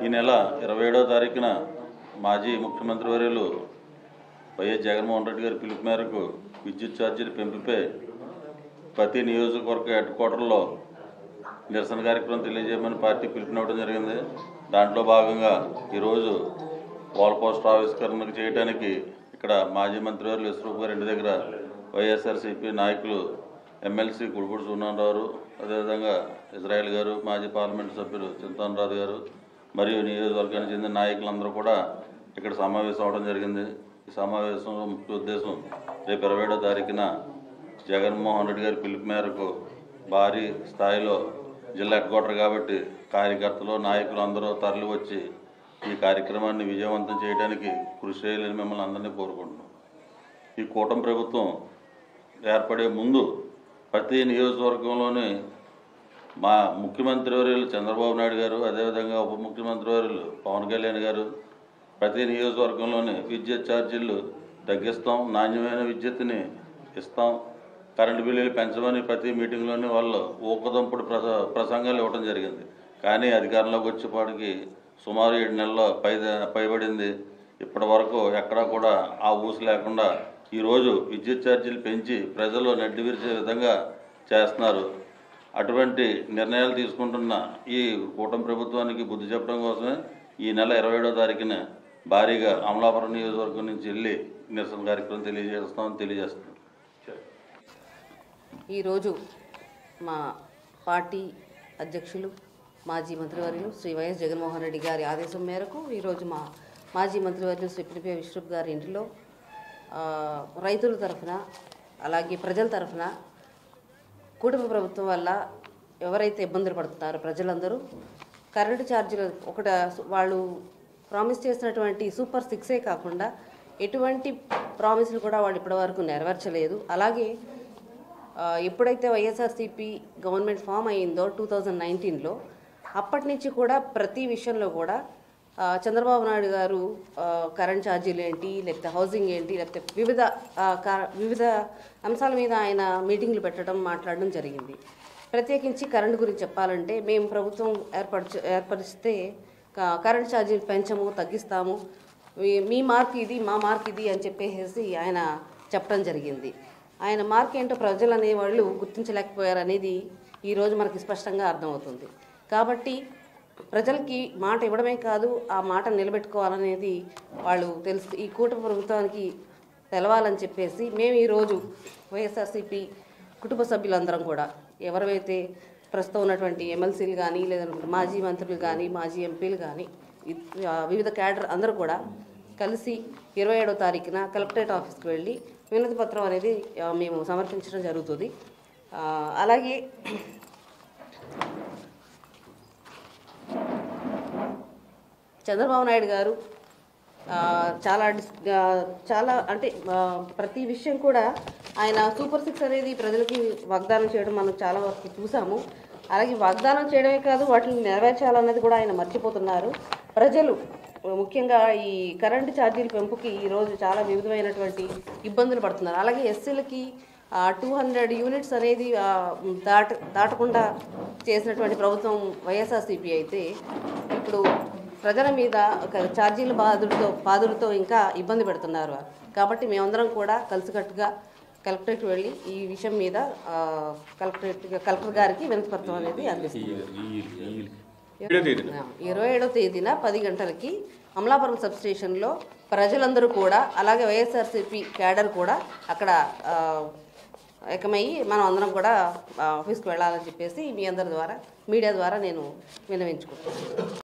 ఈ నెల 27వ తారీఖున మాజీ ముఖ్యమంత్రి వర్యులు వైఎస్ జగన్మోహన్ రెడ్డి గారి పిలుపు మేరకు విద్యుత్ ఛార్జీల పెంపుపై ప్రతి నియోజకవర్గ హెడ్ క్వార్టర్లో నిరసన కార్యక్రమం తెలియజేయమని పార్టీ పిలుపునివ్వడం జరిగింది. దాంట్లో భాగంగా ఈరోజు వాల్ పోస్టర్ ఆవిష్కరణకు చేయడానికి ఇక్కడ మాజీ మంత్రివర్యులు విశ్వరూప్ గారి ఇంటి దగ్గర వైఎస్ఆర్సీపీ నాయకులు ఎమ్మెల్సీ గుడిపూడి సూర్యనారాయణ అదేవిధంగా ఇజ్రాయెల్ గారు, మాజీ పార్లమెంటు సభ్యులు చింతానరాజు గారు మరియు నియోజకవర్గానికి చెందిన నాయకులందరూ కూడా ఇక్కడ సమావేశం అవడం జరిగింది. ఈ సమావేశం ముఖ్య ఉద్దేశం రేపు 27వ తారీఖున జగన్మోహన్ రెడ్డి గారి పిలుపు మేరకు భారీ స్థాయిలో జిల్లా హెడ్ క్వార్టర్ కాబట్టి కార్యకర్తలు నాయకులు అందరూ తరలి వచ్చి ఈ కార్యక్రమాన్ని విజయవంతం చేయడానికి కృషి చేయాలని మిమ్మల్ని అందరినీ కోరుకుంటున్నాం. ఈ కూటమి ప్రభుత్వం ఏర్పడే ముందు ప్రతి నియోజకవర్గంలోని మా ముఖ్యమంత్రి వర్యులు చంద్రబాబు నాయుడు గారు అదేవిధంగా ఉప ముఖ్యమంత్రి వర్యులు పవన్ కళ్యాణ్ గారు ప్రతి నియోజకవర్గంలోని విద్యుత్ ఛార్జీలు తగ్గిస్తాం, నాణ్యమైన విద్యుత్తుని ఇస్తాం, కరెంటు బిల్లులు పెంచమని ప్రతి మీటింగ్లోనే వాళ్ళు ఊకదంపుడు ప్రసంగాలు ఇవ్వడం జరిగింది. కానీ అధికారంలోకి వచ్చేపాటికి సుమారు 7 నెలల పైబడింది. ఇప్పటి వరకు ఎక్కడా కూడా ఆ ఊసు లేకుండా ఈరోజు విద్యుత్ ఛార్జీలు పెంచి ప్రజలు నడ్డి విరిచే విధంగా చేస్తున్నారు. అటువంటి నిర్ణయాలు తీసుకుంటున్న ఈ కూటమి ప్రభుత్వానికి బుద్ధి చెప్పడం కోసమే ఈ నెల 27వ తారీఖున భారీగా అమలాపురం నియోజకవర్గం నుంచి వెళ్ళి నిరసన కార్యక్రమం తెలియజేస్తున్నాం. ఈరోజు మా పార్టీ అధ్యక్షులు మాజీ మంత్రివర్యులు శ్రీ వైఎస్ జగన్మోహన్ రెడ్డి గారి ఆదేశం మేరకు ఈరోజు మా మాజీ మంత్రివర్యులు శ్రీ పినిపే విశ్వరూప్ గారి ఇంటిలో రైతుల తరఫున అలాగే ప్రజల తరఫున కూటమి ప్రభుత్వం వల్ల ఎవరైతే ఇబ్బందులు పడుతున్నారో ప్రజలందరూ కరెంటు ఛార్జీలు వాళ్ళు ప్రామిస్ చేసినటువంటి సూపర్ 6 కాకుండా ఎటువంటి ప్రామిస్లు కూడా వాళ్ళు ఇప్పటివరకు నెరవేర్చలేదు. అలాగే ఎప్పుడైతే వైఎస్ఆర్సీపీ గవర్నమెంట్ ఫామ్ అయ్యిందో 2019లో అప్పటి నుంచి కూడా ప్రతి విషయంలో కూడా చంద్రబాబు నాయుడు గారు కరెంట్ ఛార్జీలు ఏంటి, లేకపోతే హౌసింగ్ ఏంటి, లేకపోతే వివిధ అంశాల మీద ఆయన మీటింగ్లు పెట్టడం మాట్లాడడం జరిగింది. ప్రత్యేకించి కరెంటు గురించి చెప్పాలంటే మేము ప్రభుత్వం ఏర్పరిస్తే కరెంట్ ఛార్జీలు పెంచము, తగ్గిస్తాము, మీ మార్క్ ఇది మా మార్క్ ఇది అని చెప్పేసి ఆయన చెప్పడం జరిగింది. ఆయన మార్క్ ఏంటో ప్రజలు అనేవాళ్ళు గుర్తించలేకపోయారు అనేది ఈరోజు మనకి స్పష్టంగా అర్థమవుతుంది. కాబట్టి ప్రజలకి మాట ఇవ్వడమే కాదు ఆ మాట నిలబెట్టుకోవాలనేది వాళ్ళు ఈ కూటమి ప్రభుత్వానికి తెలవాలని చెప్పేసి మేము ఈరోజు వైఎస్ఆర్సీపీ కుటుంబ సభ్యులందరం కూడా ఎవరైతే ప్రస్తుతం ఉన్నటువంటి ఎమ్మెల్సీలు కానీ లేదంటే మాజీ మంత్రులు కానీ మాజీ ఎంపీలు కానీ వివిధ క్యాడర్ అందరూ కూడా కలిసి 27వ తారీఖున కలెక్టరేట్ ఆఫీస్కి వెళ్ళి వినతి పత్రం అనేది మేము సమర్పించడం జరుగుతుంది. అలాగే చంద్రబాబు నాయుడు గారు చాలా అంటే ప్రతి విషయం కూడా ఆయన సూపర్ 6 అనేది ప్రజలకి వాగ్దానం చేయడం మనం చాలా వరకు చూసాము. అలాగే వాగ్దానం చేయడమే కాదు వాటిని నెరవేర్చాలన్నది కూడా ఆయన మర్చిపోతున్నారు. ప్రజలు ముఖ్యంగా ఈ కరెంటు ఛార్జీల పెంపుకి ఈరోజు చాలా వివిధమైనటువంటి ఇబ్బందులు పడుతున్నారు. అలాగే ఎస్సీలకి 200 యూనిట్స్ అనేది దాటకుండా చేసినటువంటి ప్రభుత్వం వైఎస్ఆర్సీపీ అయితే ఇప్పుడు ప్రజల మీద ఛార్జీల బాధలతో ఇంకా ఇబ్బంది పెడుతున్నారు. కాబట్టి మేమందరం కూడా కలిసికట్టుగా కలెక్టరేట్ వెళ్ళి ఈ విషయం మీద కలెక్టర్ గారికి వినతి పత్రం అనేది అందిస్తున్నాం. 27వ తేదీన 10 గంటలకి అమలాపురం సబ్ స్టేషన్లో ప్రజలందరూ కూడా అలాగే వైఎస్ఆర్సీపీ క్యాడర్ కూడా అక్కడ ఏకమయ్యి మనం అందరం కూడా ఆఫీస్కి వెళ్ళాలని చెప్పేసి మీ అందరి ద్వారా మీడియా ద్వారా నేను విన్నవించుకుంటున్నాను.